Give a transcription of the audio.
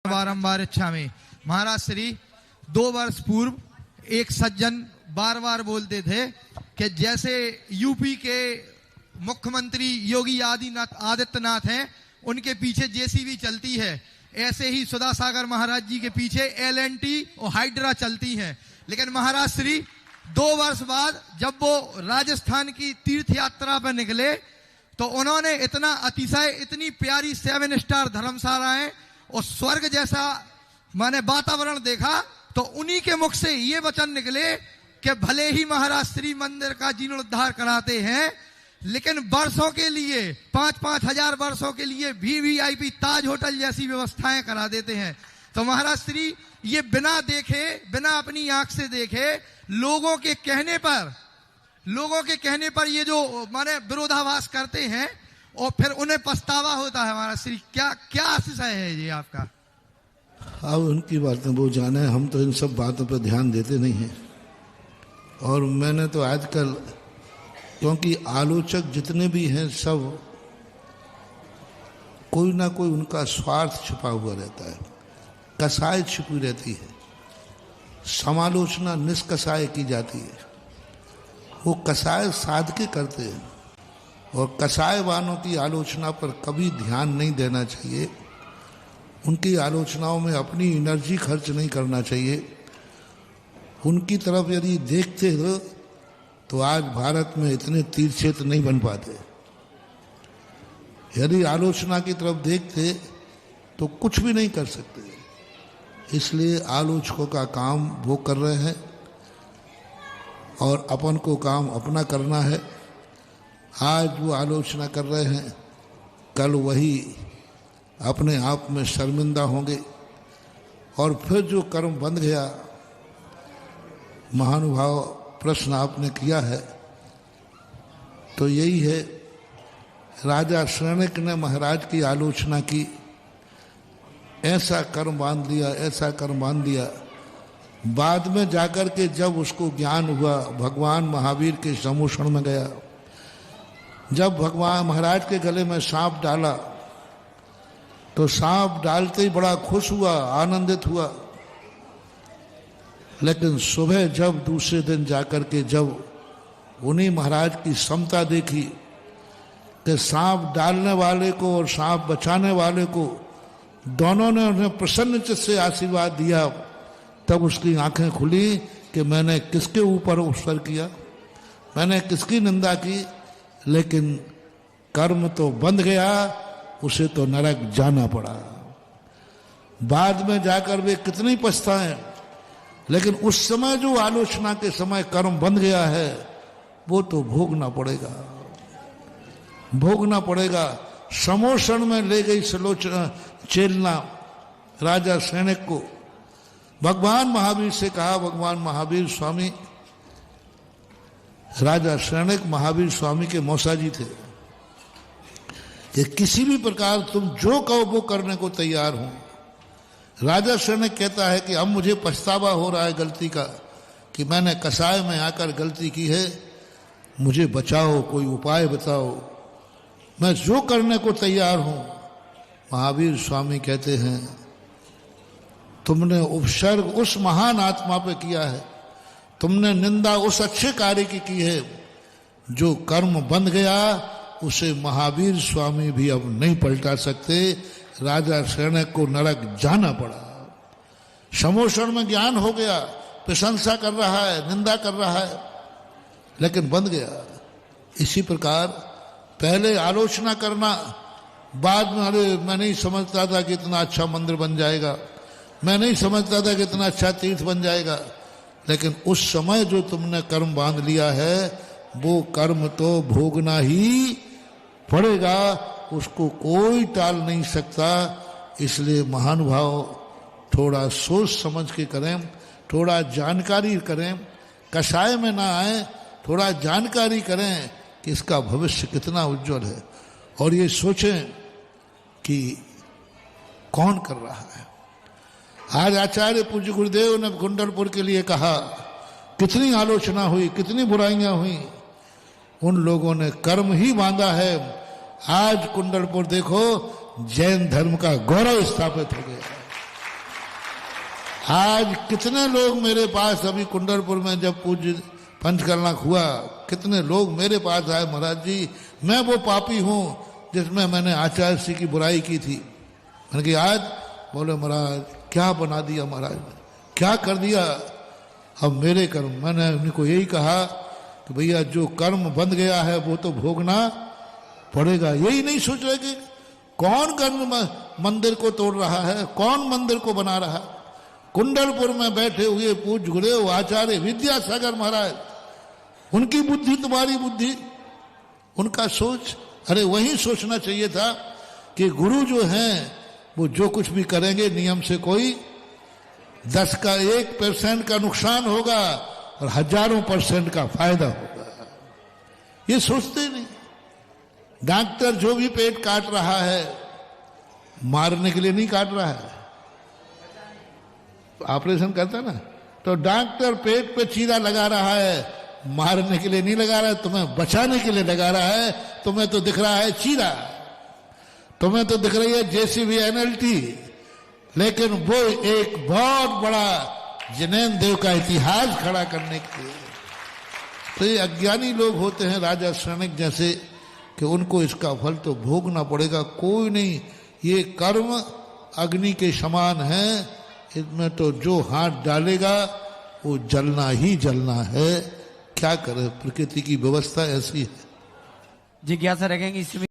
बारंबार इच्छा में। महाराज श्री 2 वर्ष पूर्व एक सज्जन बार बार बोलते थे कि जैसे यूपी के मुख्यमंत्री योगी आदित्यनाथ हैं, उनके पीछे जेसीबी चलती है, ऐसे ही सुधा सागर महाराज जी के पीछे एलएनटी और हाइड्रा चलती हैं। लेकिन महाराज श्री 2 वर्ष बाद जब वो राजस्थान की तीर्थ यात्रा पर निकले तो उन्होंने इतना अतिशय इतनी प्यारी 7 स्टार धर्मशालाएं और स्वर्ग जैसा माने वातावरण देखा, तो उन्हीं के मुख से ये वचन निकले कि भले ही महाराज श्री मंदिर का जीर्णोद्धार कराते हैं, लेकिन वर्षों के लिए 5-5 हजार वर्षों के लिए वीवीआईपी ताज होटल जैसी व्यवस्थाएं करा देते हैं। तो महाराज श्री ये बिना देखे, बिना अपनी आंख से देखे, लोगों के कहने पर ये जो माने विरोधाभास करते हैं और फिर उन्हें पछतावा होता है। महाराज श्री क्या आशीषय है ये आपका? अब उनकी बातें वो जाने, हम तो इन सब बातों पर ध्यान देते नहीं हैं। और मैंने तो आजकल, क्योंकि आलोचक जितने भी हैं सब कोई ना कोई उनका स्वार्थ छिपा हुआ रहता है, कसाय छिपी रहती है, समालोचना निष्कसाय की जाती है। वो कसाय साध के करते हैं और कसायवानों की आलोचना पर कभी ध्यान नहीं देना चाहिए। उनकी आलोचनाओं में अपनी एनर्जी खर्च नहीं करना चाहिए। उनकी तरफ यदि देखते हो तो आज भारत में इतने तीर्थ क्षेत्र नहीं बन पाते। यदि आलोचना की तरफ देखते तो कुछ भी नहीं कर सकते। इसलिए आलोचकों का काम वो कर रहे हैं और अपन को काम अपना करना है। आज वो आलोचना कर रहे हैं, कल वही अपने आप में शर्मिंदा होंगे। और फिर जो कर्म बंध गया, महानुभाव प्रश्न आपने किया है, तो यही है। राजा शरणक ने महाराज की आलोचना की, ऐसा कर्म बांध लिया, ऐसा कर्म बांध दिया। बाद में जाकर के जब उसको ज्ञान हुआ, भगवान महावीर के सम्मुखण में गया, जब भगवान महाराज के गले में सांप डाला तो सांप डालते ही बड़ा खुश हुआ, आनंदित हुआ। लेकिन सुबह जब दूसरे दिन जाकर के जब उन्हीं महाराज की समता देखी कि सांप डालने वाले को और सांप बचाने वाले को दोनों ने उन्हें प्रसन्न चित्त से आशीर्वाद दिया, तब उसकी आंखें खुली कि मैंने किसके ऊपर उपसर किया, मैंने किसकी निंदा की। लेकिन कर्म तो बंध गया, उसे तो नरक जाना पड़ा। बाद में जाकर वे कितनी पछताएं, लेकिन उस समय जो आलोचना के समय कर्म बंध गया है वो तो भोगना पड़ेगा, भोगना पड़ेगा। समोषण में ले गई चेलना राजा सैनिक को। भगवान महावीर से कहा, भगवान महावीर स्वामी, राजा सैनिक महावीर स्वामी के मौसा जी थे, कि किसी भी प्रकार तुम जो कहो वो करने को तैयार हो। राजा सैनिक कहता है कि अब मुझे पछतावा हो रहा है गलती का, कि मैंने कसाय में आकर गलती की है, मुझे बचाओ, कोई उपाय बताओ, मैं जो करने को तैयार हूं। महावीर स्वामी कहते हैं, तुमने उपसर्ग उस महान आत्मा पे किया है, तुमने निंदा उस अच्छे कार्य की है, जो कर्म बंध गया उसे महावीर स्वामी भी अब नहीं पलटा सकते। राजा सैनिक को नरक जाना पड़ा। समोषण में ज्ञान हो गया, प्रशंसा कर रहा है, निंदा कर रहा है, लेकिन बंध गया। इसी प्रकार पहले आलोचना करना, बाद में अरे मैं नहीं समझता था कि इतना अच्छा मंदिर बन जाएगा, मैं नहीं समझता था कि इतना अच्छा तीर्थ बन जाएगा। लेकिन उस समय जो तुमने कर्म बांध लिया है वो कर्म तो भोगना ही पड़ेगा, उसको कोई टाल नहीं सकता। इसलिए महानुभाव थोड़ा सोच समझ के करें, थोड़ा जानकारी करें, कसाय में ना आए, थोड़ा जानकारी करें कि इसका भविष्य कितना उज्जवल है। और ये सोचें कि कौन कर रहा है। आज आचार्य पूज्य गुरुदेव ने कुंडलपुर के लिए कहा, कितनी आलोचना हुई, कितनी बुराइयां हुई, उन लोगों ने कर्म ही बांधा है। आज कुंडलपुर देखो, जैन धर्म का गौरव स्थापित हो गया। आज कितने लोग मेरे पास, अभी कुंडलपुर में जब पूज्य पंचकर्णा हुआ, कितने लोग मेरे पास आए, महाराज जी मैं वो पापी हूं जिसमें मैंने आचार्य श्री की बुराई की थी। मैंने कहा आज, बोले महाराज क्या बना दिया महाराज, क्या कर दिया अब मेरे कर्म। मैंने उनको यही कहा कि भैया जो कर्म बंध गया है वो तो भोगना पड़ेगा। यही नहीं सोच रहे कि कौन कर्म मंदिर को तोड़ रहा है, कौन मंदिर को बना रहा है। कुंडलपुर में बैठे हुए पूज्य गुरुदेव आचार्य विद्यासागर महाराज, उनकी बुद्धि तुम्हारी बुद्धि, उनका सोच, अरे वही सोचना चाहिए था कि गुरु जो हैं वो जो कुछ भी करेंगे नियम से कोई 10 का 1% का नुकसान होगा और हजारों % का फायदा होगा, ये सोचते नहीं। डॉक्टर जो भी पेट काट रहा है मारने के लिए नहीं काट रहा है, ऑपरेशन करता ना, तो डॉक्टर पेट पे चीरा लगा रहा है, मारने के लिए नहीं लगा रहा है, तुम्हें बचाने के लिए लगा रहा है। तुम्हें तो दिख रहा है चीरा, तुम्हें तो दिख रही है जेसीबी एनएलटी, लेकिन वो एक बहुत बड़ा जैन देव का इतिहास खड़ा करने के लिए। तो ये अज्ञानी लोग होते हैं राजा श्रवण जैसे कि उनको इसका फल तो भोगना पड़ेगा, कोई नहीं। ये कर्म अग्नि के समान है, इसमें तो जो हाथ डालेगा वो जलना ही जलना है। क्या करे, प्रकृति की व्यवस्था ऐसी है। जिज्ञासा रखेंगे इसमें।